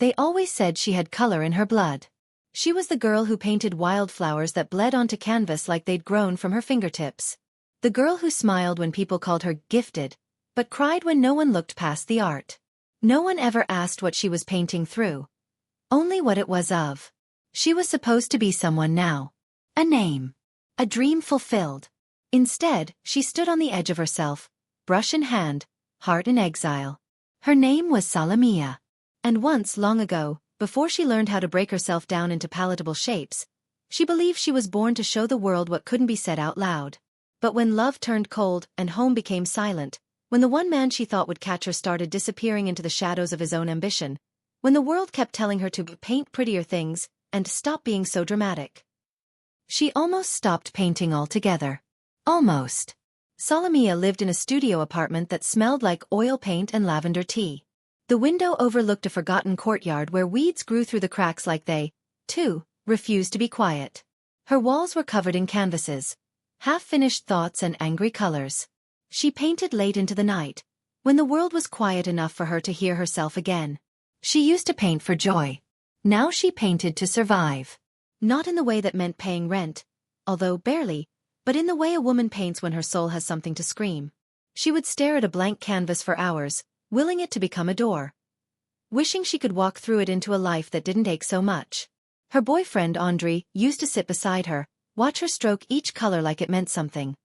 They always said she had color in her blood. She was the girl who painted wildflowers that bled onto canvas like they'd grown from her fingertips. The girl who smiled when people called her gifted, but cried when no one looked past the art. No one ever asked what she was painting through. Only what it was of. She was supposed to be someone now. A name. A dream fulfilled. Instead, she stood on the edge of herself, brush in hand, heart in exile. Her name was Salamia. And once, long ago, before she learned how to break herself down into palatable shapes, she believed she was born to show the world what couldn't be said out loud. But when love turned cold and home became silent, when the one man she thought would catch her started disappearing into the shadows of his own ambition, when the world kept telling her to paint prettier things and stop being so dramatic, she almost stopped painting altogether. Almost. Salamia lived in a studio apartment that smelled like oil paint and lavender tea. The window overlooked a forgotten courtyard where weeds grew through the cracks like they, too, refused to be quiet. Her walls were covered in canvases, half-finished thoughts and angry colors. She painted late into the night, when the world was quiet enough for her to hear herself again. She used to paint for joy. Now she painted to survive. Not in the way that meant paying rent, although barely, but in the way a woman paints when her soul has something to scream. She would stare at a blank canvas for hours, willing it to become a door. Wishing she could walk through it into a life that didn't ache so much. Her boyfriend Andre used to sit beside her, watch her stroke each color like it meant something.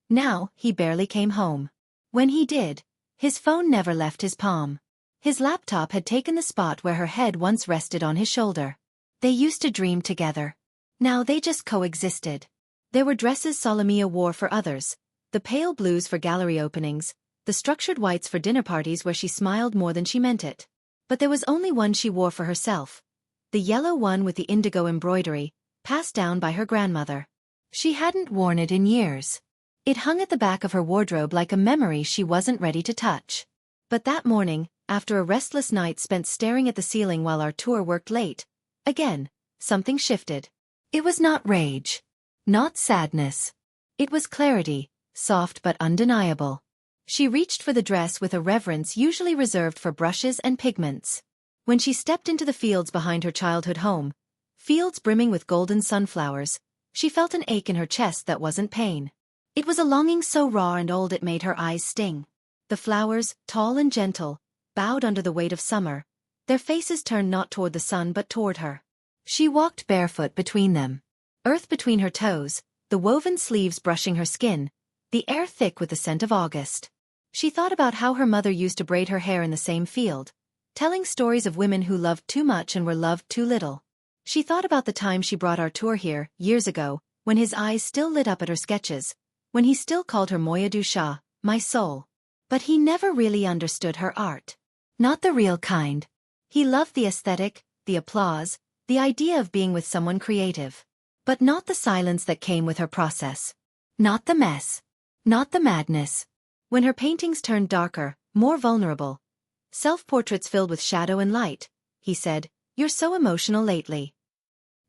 Now, he barely came home. When he did, his phone never left his palm. His laptop had taken the spot where her head once rested on his shoulder. They used to dream together. Now they just coexisted. There were dresses Salamia wore for others, the pale blues for gallery openings, the structured whites for dinner parties where she smiled more than she meant it. But there was only one she wore for herself. The yellow one with the indigo embroidery, passed down by her grandmother. She hadn't worn it in years. It hung at the back of her wardrobe like a memory she wasn't ready to touch. But that morning, after a restless night spent staring at the ceiling while Artur worked late, again, something shifted. It was not rage. Not sadness. It was clarity, soft but undeniable. She reached for the dress with a reverence usually reserved for brushes and pigments. When she stepped into the fields behind her childhood home, fields brimming with golden sunflowers, she felt an ache in her chest that wasn't pain. It was a longing so raw and old it made her eyes sting. The flowers, tall and gentle, bowed under the weight of summer, their faces turned not toward the sun but toward her. She walked barefoot between them. Earth between her toes, the woven sleeves brushing her skin, the air thick with the scent of August. She thought about how her mother used to braid her hair in the same field, telling stories of women who loved too much and were loved too little. She thought about the time she brought Artur here, years ago, when his eyes still lit up at her sketches, when he still called her Moya du Chat, my soul. But he never really understood her art. Not the real kind. He loved the aesthetic, the applause, the idea of being with someone creative. But not the silence that came with her process. Not the mess. Not the madness. When her paintings turned darker, more vulnerable, self-portraits filled with shadow and light, he said, "You're so emotional lately."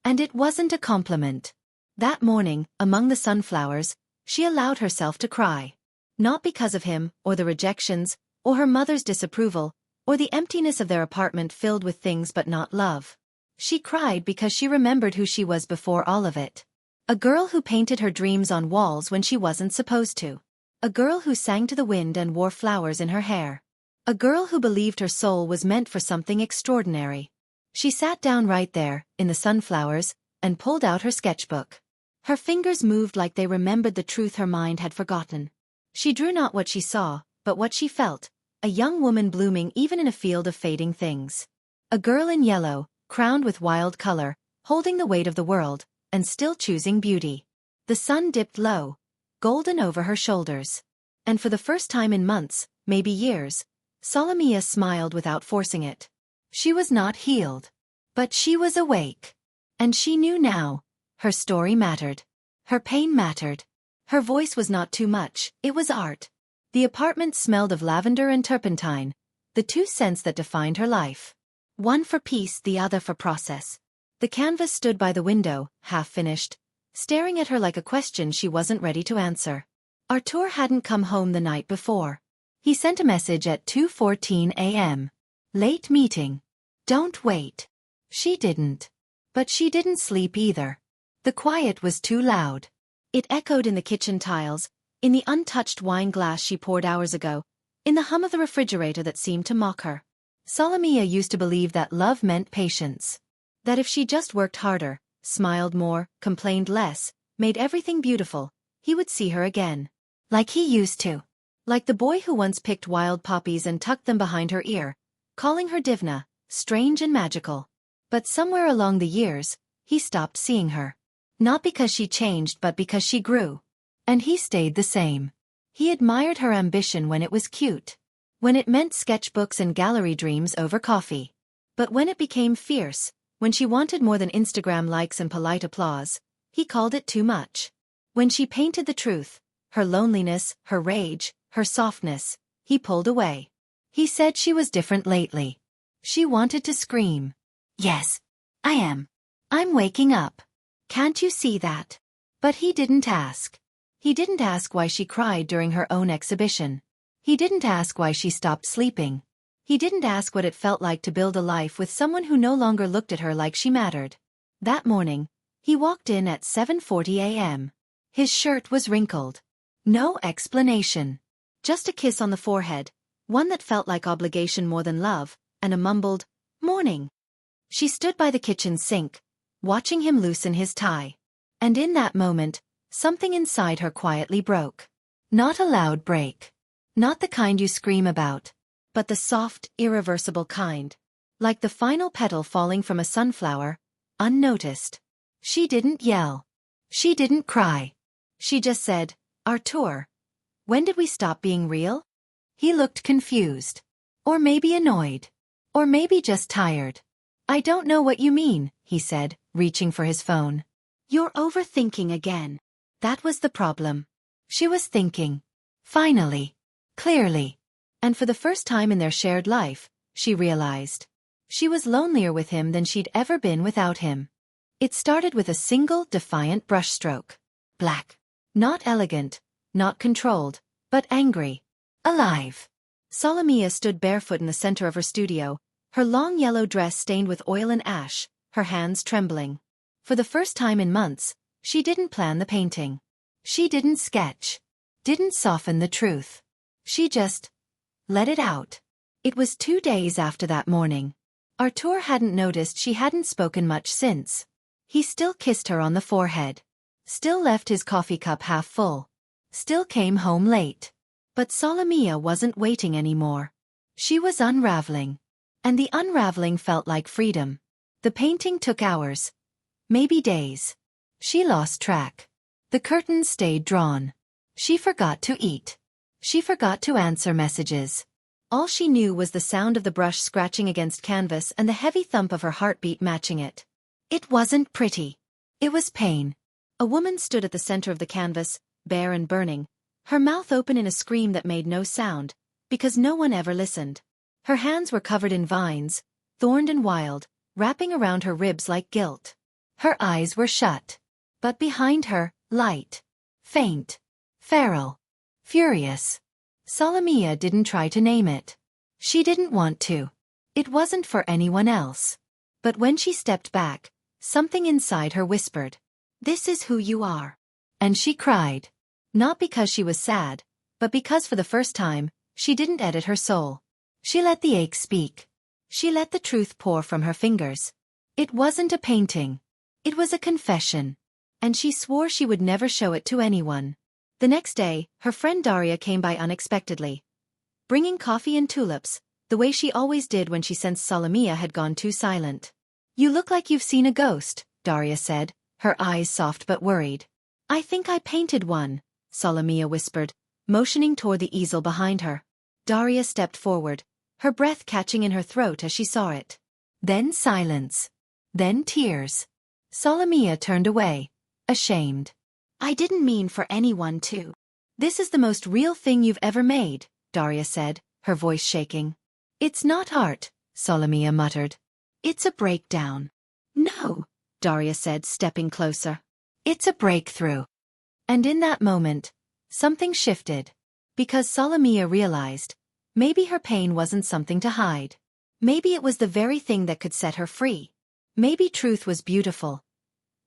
And it wasn't a compliment. That morning, among the sunflowers, she allowed herself to cry. Not because of him, or the rejections, or her mother's disapproval, or the emptiness of their apartment filled with things but not love. She cried because she remembered who she was before all of it. A girl who painted her dreams on walls when she wasn't supposed to. A girl who sang to the wind and wore flowers in her hair. A girl who believed her soul was meant for something extraordinary. She sat down right there, in the sunflowers, and pulled out her sketchbook. Her fingers moved like they remembered the truth her mind had forgotten. She drew not what she saw, but what she felt, a young woman blooming even in a field of fading things. A girl in yellow, crowned with wild color, holding the weight of the world, and still choosing beauty. The sun dipped low, golden over her shoulders. And for the first time in months, maybe years, Salamia smiled without forcing it. She was not healed. But she was awake. And she knew now, her story mattered. Her pain mattered. Her voice was not too much, it was art. The apartment smelled of lavender and turpentine, the two scents that defined her life. One for peace, the other for process. The canvas stood by the window, half-finished, staring at her like a question she wasn't ready to answer. Artur hadn't come home the night before. He sent a message at 2:14 a.m. Late meeting. Don't wait. She didn't. But she didn't sleep either. The quiet was too loud. It echoed in the kitchen tiles, in the untouched wine glass she poured hours ago, in the hum of the refrigerator that seemed to mock her. Salomia used to believe that love meant patience. That if she just worked harder, smiled more, complained less, made everything beautiful, he would see her again. Like he used to. Like the boy who once picked wild poppies and tucked them behind her ear, calling her Divna, strange and magical. But somewhere along the years, he stopped seeing her. Not because she changed but because she grew. And he stayed the same. He admired her ambition when it was cute. When it meant sketchbooks and gallery dreams over coffee. But when it became fierce, when she wanted more than Instagram likes and polite applause, he called it too much. When she painted the truth, her loneliness, her rage, her softness, he pulled away. He said she was different lately. She wanted to scream. Yes, I am. I'm waking up. Can't you see that? But he didn't ask. He didn't ask why she cried during her own exhibition. He didn't ask why she stopped sleeping. He didn't ask what it felt like to build a life with someone who no longer looked at her like she mattered. That morning, he walked in at 7:40 a.m. His shirt was wrinkled. No explanation. Just a kiss on the forehead, one that felt like obligation more than love, and a mumbled, "Morning." She stood by the kitchen sink, watching him loosen his tie. And in that moment, something inside her quietly broke. Not a loud break. Not the kind you scream about. But the soft, irreversible kind. Like the final petal falling from a sunflower, unnoticed. She didn't yell. She didn't cry. She just said, "Artur, when did we stop being real?" He looked confused. Or maybe annoyed. Or maybe just tired. "I don't know what you mean," he said, reaching for his phone. "You're overthinking again." That was the problem. She was thinking. Finally. Clearly. And for the first time in their shared life, she realized. She was lonelier with him than she'd ever been without him. It started with a single, defiant brushstroke. Black. Not elegant, not controlled, but angry. Alive. Salomia stood barefoot in the center of her studio, her long yellow dress stained with oil and ash, her hands trembling. For the first time in months, she didn't plan the painting. She didn't sketch. Didn't soften the truth. She just let it out. It was 2 days after that morning. Artur hadn't noticed she hadn't spoken much since. He still kissed her on the forehead. Still left his coffee cup half full. Still came home late. But Salomia wasn't waiting anymore. She was unraveling. And the unraveling felt like freedom. The painting took hours. Maybe days. She lost track. The curtains stayed drawn. She forgot to eat. She forgot to answer messages. All she knew was the sound of the brush scratching against canvas and the heavy thump of her heartbeat matching it. It wasn't pretty. It was pain. A woman stood at the center of the canvas, bare and burning, her mouth open in a scream that made no sound, because no one ever listened. Her hands were covered in vines, thorned and wild, wrapping around her ribs like guilt. Her eyes were shut. But behind her, light. Faint. Feral. Furious. Salomia didn't try to name it. She didn't want to. It wasn't for anyone else. But when she stepped back, something inside her whispered, "This is who you are." And she cried. Not because she was sad, but because for the first time, she didn't edit her soul. She let the ache speak. She let the truth pour from her fingers. It wasn't a painting. It was a confession. And she swore she would never show it to anyone. The next day, her friend Daria came by unexpectedly. Bringing coffee and tulips, the way she always did when she sensed Salomia had gone too silent. "You look like you've seen a ghost," Daria said, her eyes soft but worried. "I think I painted one," Salomia whispered, motioning toward the easel behind her. Daria stepped forward, her breath catching in her throat as she saw it. Then silence. Then tears. Salomia turned away, ashamed. "I didn't mean for anyone to." "This is the most real thing you've ever made," Daria said, her voice shaking. "It's not art," Salomia muttered. "It's a breakdown." "No," Daria said, stepping closer. "It's a breakthrough." And in that moment, something shifted. Because Salomia realized, maybe her pain wasn't something to hide. Maybe it was the very thing that could set her free. Maybe truth was beautiful,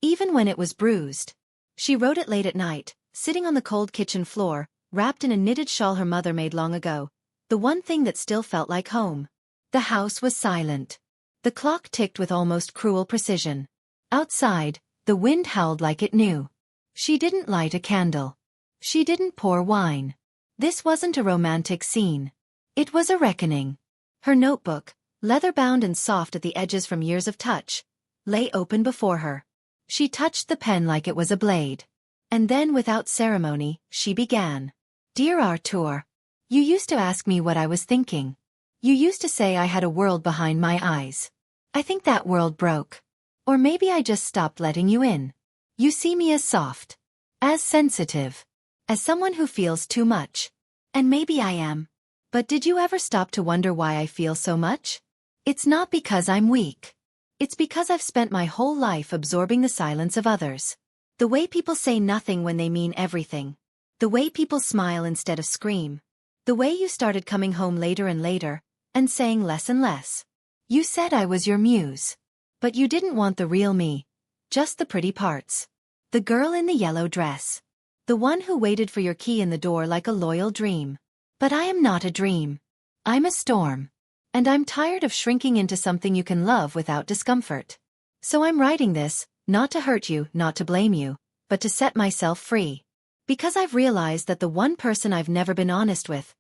even when it was bruised. She wrote it late at night, sitting on the cold kitchen floor, wrapped in a knitted shawl her mother made long ago, the one thing that still felt like home. The house was silent. The clock ticked with almost cruel precision. Outside, the wind howled like it knew. She didn't light a candle. She didn't pour wine. This wasn't a romantic scene. It was a reckoning. Her notebook, leather-bound and soft at the edges from years of touch, lay open before her. She touched the pen like it was a blade. And then, without ceremony, she began. Dear Arthur, you used to ask me what I was thinking. You used to say I had a world behind my eyes. I think that world broke. Or maybe I just stopped letting you in. You see me as soft, as sensitive, as someone who feels too much. And maybe I am. But did you ever stop to wonder why I feel so much? It's not because I'm weak. It's because I've spent my whole life absorbing the silence of others. The way people say nothing when they mean everything. The way people smile instead of scream. The way you started coming home later and later, and saying less and less. You said I was your muse. But you didn't want the real me. Just the pretty parts. The girl in the yellow dress. The one who waited for your key in the door like a loyal dream. But I am not a dream. I'm a storm. And I'm tired of shrinking into something you can love without discomfort. So I'm writing this, not to hurt you, not to blame you, but to set myself free. Because I've realized that the one person I've never been honest with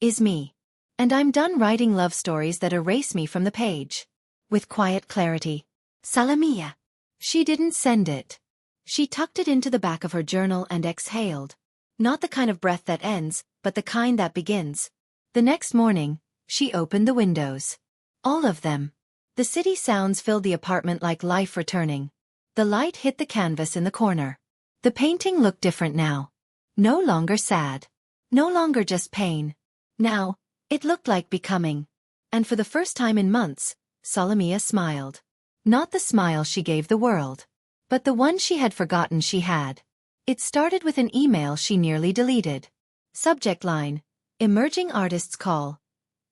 is me. And I'm done writing love stories that erase me from the page. With quiet clarity. Salamia. She didn't send it. She tucked it into the back of her journal and exhaled. Not the kind of breath that ends, but the kind that begins. The next morning, she opened the windows. All of them. The city sounds filled the apartment like life returning. The light hit the canvas in the corner. The painting looked different now. No longer sad. No longer just pain. Now, it looked like becoming. And for the first time in months, Salamia smiled. Not the smile she gave the world, but the one she had forgotten she had. It started with an email she nearly deleted. Subject line: Emerging Artists Call.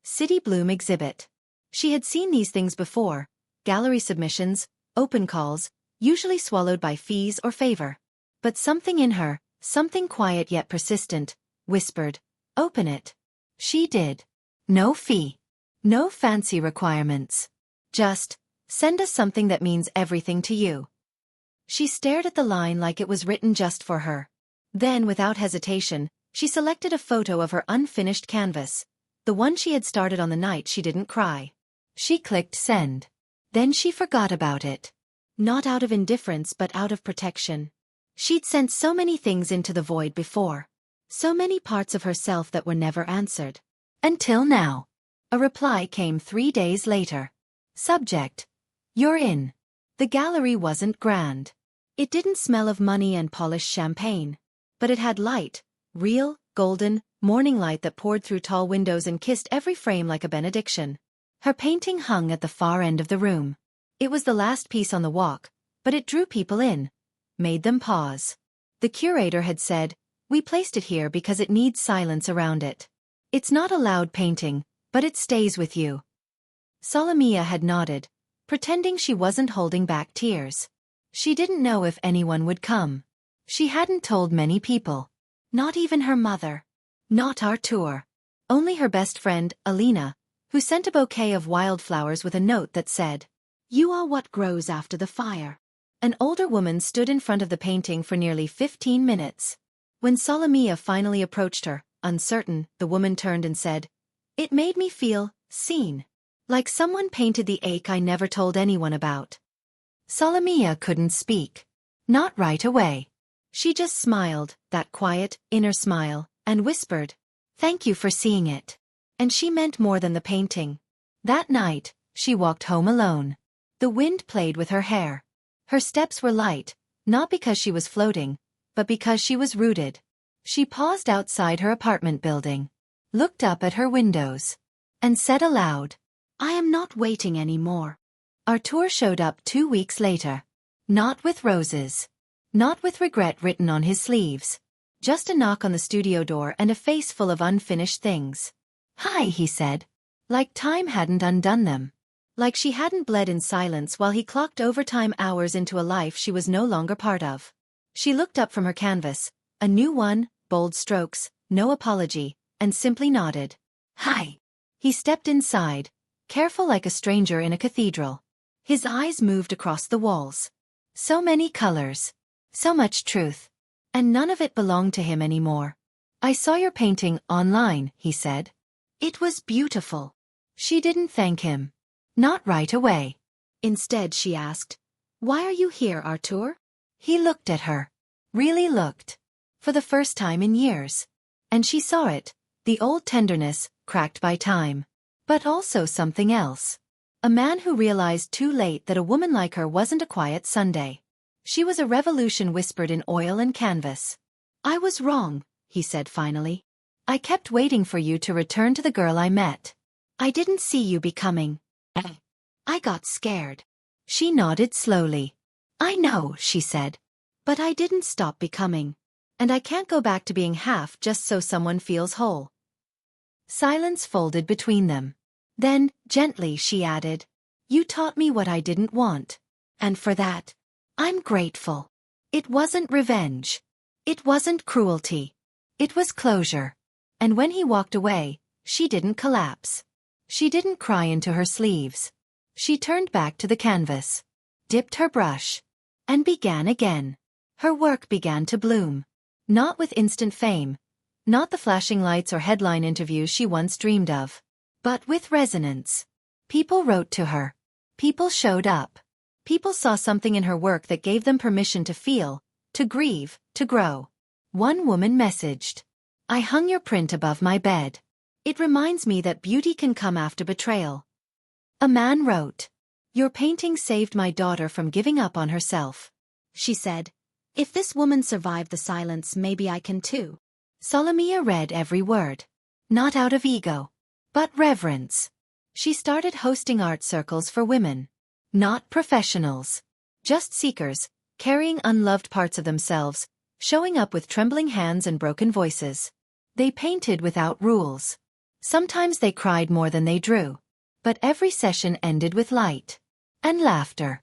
City Bloom Exhibit. She had seen these things before: gallery submissions, open calls, usually swallowed by fees or favor. But something in her, something quiet yet persistent, whispered, "Open it." She did. No fee. No fancy requirements. Just, send us something that means everything to you. She stared at the line like it was written just for her. Then, without hesitation, she selected a photo of her unfinished canvas, the one she had started on the night she didn't cry. She clicked send. Then she forgot about it. Not out of indifference but out of protection. She'd sent so many things into the void before. So many parts of herself that were never answered. Until now. A reply came 3 days later. Subject: You're in. The gallery wasn't grand. It didn't smell of money and polished champagne. But it had light, real, golden, morning light that poured through tall windows and kissed every frame like a benediction. Her painting hung at the far end of the room. It was the last piece on the walk, but it drew people in. Made them pause. The curator had said, "We placed it here because it needs silence around it. It's not a loud painting, but it stays with you." Salamia had nodded, pretending she wasn't holding back tears. She didn't know if anyone would come. She hadn't told many people. Not even her mother. Not Arthur. Only her best friend, Alina, who sent a bouquet of wildflowers with a note that said, "You are what grows after the fire." An older woman stood in front of the painting for nearly 15 minutes. When Salamia finally approached her, uncertain, the woman turned and said, "It made me feel seen. Like someone painted the ache I never told anyone about." Salamia couldn't speak. Not right away. She just smiled, that quiet, inner smile, and whispered, "Thank you for seeing it." And she meant more than the painting. That night, she walked home alone. The wind played with her hair. Her steps were light, not because she was floating, but because she was rooted. She paused outside her apartment building, looked up at her windows, and said aloud, "I am not waiting anymore." Arthur showed up 2 weeks later. Not with roses. Not with regret written on his sleeves. Just a knock on the studio door and a face full of unfinished things. "Hi," he said. Like time hadn't undone them. Like she hadn't bled in silence while he clocked overtime hours into a life she was no longer part of. She looked up from her canvas, a new one, bold strokes, no apology, and simply nodded. Hi. He stepped inside, careful like a stranger in a cathedral. His eyes moved across the walls. So many colors. So much truth. And none of it belonged to him anymore. I saw your painting online, he said. It was beautiful. She didn't thank him. Not right away. Instead, she asked, Why are you here, Arthur? He looked at her. Really looked. For the first time in years. And she saw it, the old tenderness, cracked by time. But also something else. A man who realized too late that a woman like her wasn't a quiet Sunday. She was a revolution whispered in oil and canvas. I was wrong, he said finally. I kept waiting for you to return to the girl I met. I didn't see you becoming. I got scared. She nodded slowly. I know, she said. But I didn't stop becoming. And I can't go back to being half just so someone feels whole. Silence folded between them. Then, gently, she added, You taught me what I didn't want. And for that, I'm grateful. It wasn't revenge. It wasn't cruelty. It was closure. And when he walked away, she didn't collapse. She didn't cry into her sleeves. She turned back to the canvas, dipped her brush, and began again. Her work began to bloom. Not with instant fame, not the flashing lights or headline interviews she once dreamed of, but with resonance. People wrote to her. People showed up. People saw something in her work that gave them permission to feel, to grieve, to grow. One woman messaged, I hung your print above my bed. It reminds me that beauty can come after betrayal. A man wrote, Your painting saved my daughter from giving up on herself. She said, If this woman survived the silence, maybe I can too. Solomia read every word. Not out of ego, but reverence. She started hosting art circles for women. Not professionals. Just seekers, carrying unloved parts of themselves, showing up with trembling hands and broken voices. They painted without rules. Sometimes they cried more than they drew. But every session ended with light. And laughter.